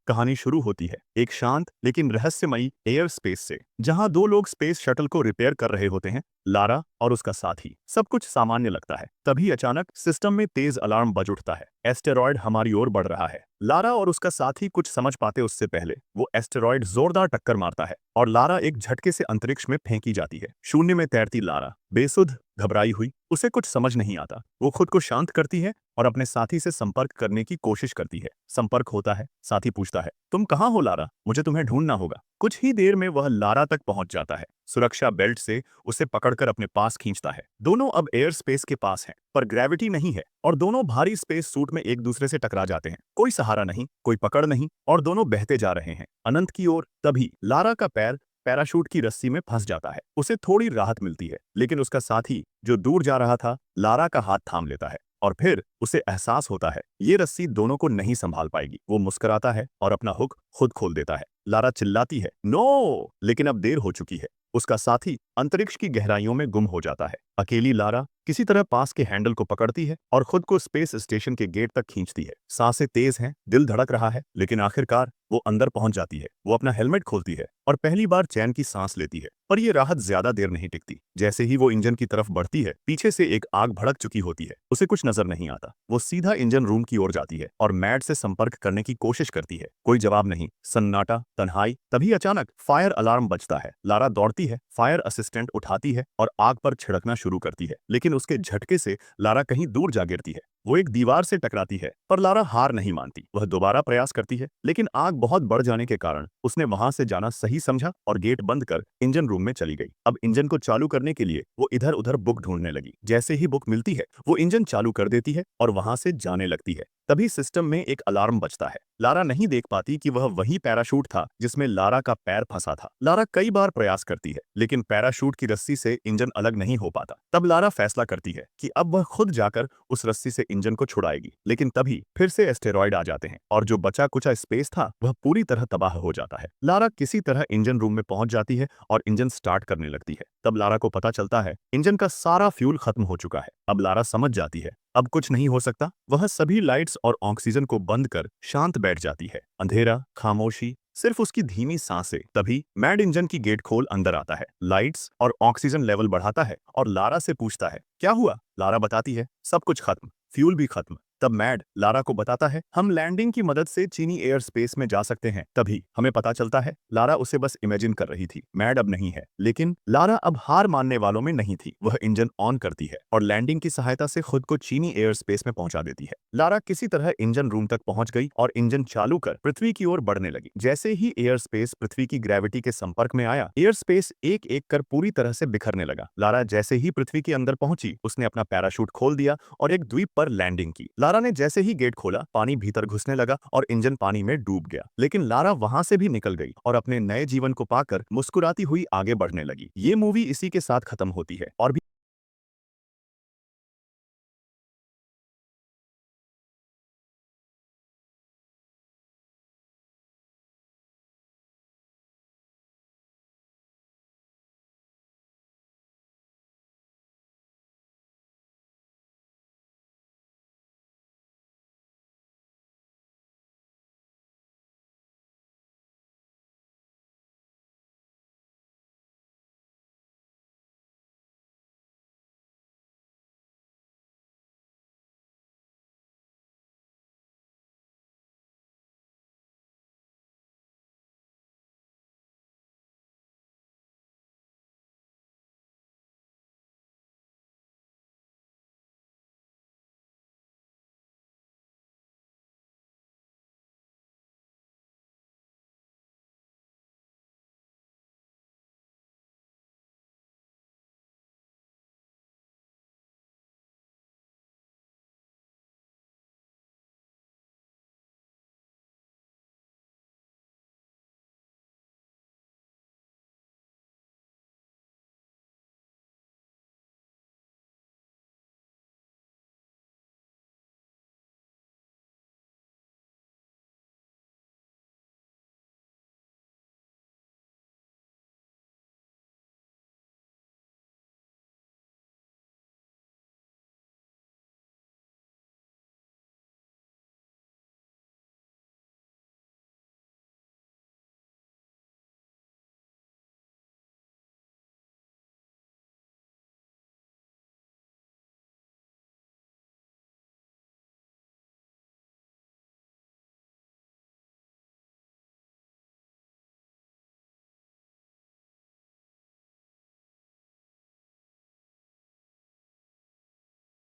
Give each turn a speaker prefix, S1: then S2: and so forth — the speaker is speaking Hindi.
S1: कहानी शुरू होती है एक शांत लेकिन रहस्यमयी एयर स्पेस से, जहां दो लोग स्पेस शटल को रिपेयर कर रहे होते हैं, लारा और उसका साथी। सब कुछ सामान्य लगता है, तभी अचानक सिस्टम में तेज अलार्म बज उठता है। एस्टेरॉयड हमारी ओर बढ़ रहा है। लारा और उसका साथी कुछ समझ पाते उससे पहले वो एस्टेरॉयड जोरदार टक्कर मारता है और लारा एक झटके से अंतरिक्ष में फेंकी जाती है। शून्य में तैरती लारा बेसुध घबराई हुई, उसे कुछ समझ नहीं आता। वो खुद को शांत करती है और अपने साथी से संपर्क करने की कोशिश करती है। संपर्क होता है। साथी पूछता है, तुम कहाँ हो लारा? मुझे तुम्हें ढूंढना होगा। कुछ ही देर में वह लारा तक पहुंच जाता है। सुरक्षा बेल्ट से उसे पकड़कर अपने पास खींचता है। दोनों अब एयर स्पेस के पास हैं, पर ग्रेविटी नहीं है और दोनों भारी स्पेस सूट में एक दूसरे से टकरा जाते हैं। कोई सहारा नहीं, कोई पकड़ नहीं और दोनों बहते जा रहे हैं अनंत की ओर। तभी लारा का पैर पैराशूट की रस्सी में फंस जाता है। उसे थोड़ी राहत मिलती है, लेकिन उसका साथी जो दूर जा रहा था, लारा का हाथ थाम लेता है और फिर उसे एहसास होता है ये रस्सी दोनों को नहीं संभाल पाएगी। वो मुस्कुराता है और अपना हुक खुद खोल देता है। लारा चिल्लाती है, नो! लेकिन अब देर हो चुकी है। उसका साथी अंतरिक्ष की गहराइयों में गुम हो जाता है। अकेली लारा किसी तरह पास के हैंडल को पकड़ती है और खुद को स्पेस स्टेशन के गेट तक खींचती है। सांसें तेज हैं, दिल धड़क रहा है, लेकिन आखिरकार वो अंदर पहुंच जाती है। वो अपना हेलमेट खोलती है और पहली बार चैन की सांस लेती है। पर यह राहत ज्यादा देर नहीं टिकती। जैसे ही वो इंजन की तरफ बढ़ती है, पीछे से एक आग भड़क चुकी होती है। उसे कुछ नजर नहीं आता। वो सीधा इंजन रूम की ओर जाती है और मैड से संपर्क करने की कोशिश करती है। कोई जवाब नहीं, सन्नाटा, तन्हाई। तभी अचानक फायर अलार्म बजता है। लारा दौड़ती है, फायर असिस्टेंट उठाती है और आग पर छिड़कना शुरू करती है, लेकिन उसके झटके से लारा कहीं दूर जा गिरती है। वो एक दीवार से टकराती है, पर लारा हार नहीं मानती। वह दोबारा प्रयास करती है, लेकिन आग बहुत बढ़ जाने के कारण उसने वहां से जाना सही समझा और गेट बंद कर इंजन रूम में चली गई। अब इंजन को चालू करने के लिए वो इधर उधर बुक ढूंढने लगी। जैसे ही बुक मिलती है, वो इंजन चालू कर देती है और वहां से जाने लगती है। तभी सिस्टम में एक अलार्म बजता है। लारा नहीं देख पाती कि वह वही पैराशूट था जिसमें लारा का पैर फंसा था। लारा कई बार प्रयास करती है, लेकिन पैराशूट की रस्सी से इंजन अलग नहीं हो पाता। तब लारा फैसला करती है कि अब वह खुद जाकर उस रस्सी से इंजन को छुड़ाएगी। लेकिन तभी फिर से एस्टेरॉयड आ जाते हैं और जो बचा कुचा स्पेस था वह पूरी तरह तबाह हो जाता है। लारा किसी तरह इंजन रूम में पहुंच जाती है और इंजन स्टार्ट करने लगती है। तब लारा को पता चलता है इंजन का सारा फ्यूल खत्म हो चुका है। अब लारा समझ जाती है अब कुछ नहीं हो सकता। वह सभी लाइट्स और ऑक्सीजन को बंद कर शांत बैठ जाती है। अंधेरा, खामोशी, सिर्फ उसकी धीमी सांसें। तभी मैड इंजन की गेट खोल अंदर आता है, लाइट्स और ऑक्सीजन लेवल बढ़ाता है और लारा से पूछता है, क्या हुआ? लारा बताती है, सब कुछ खत्म, फ्यूल भी खत्म। तब मैड लारा को बताता है, हम लैंडिंग की मदद से चीनी एयर स्पेस में जा सकते हैं। तभी हमें पता चलता है लारा उसे बस इमेजिन कर रही थी, मैड अब नहीं है। लेकिन लारा अब हार मानने वालों में नहीं थी। वह इंजन ऑन करती है और लैंडिंग की सहायता से खुद को चीनी एयर स्पेस में पहुंचा देती है। लारा किसी तरह इंजन रूम तक पहुंच गई और इंजन चालू कर पृथ्वी की ओर बढ़ने लगी। जैसे ही एयर स्पेस पृथ्वी की ग्रेविटी के संपर्क में आया, एयर स्पेस एक एक कर पूरी तरह से बिखरने लगा। लारा जैसे ही पृथ्वी के अंदर पहुंची, उसने अपना पैराशूट खोल दिया और एक द्वीप पर लैंडिंग की। लारा ने जैसे ही गेट खोला, पानी भीतर घुसने लगा और इंजन पानी में डूब गया। लेकिन लारा वहां से भी निकल गई और अपने नए जीवन को पाकर मुस्कुराती हुई आगे बढ़ने लगी। ये मूवी इसी के साथ खत्म होती है और भी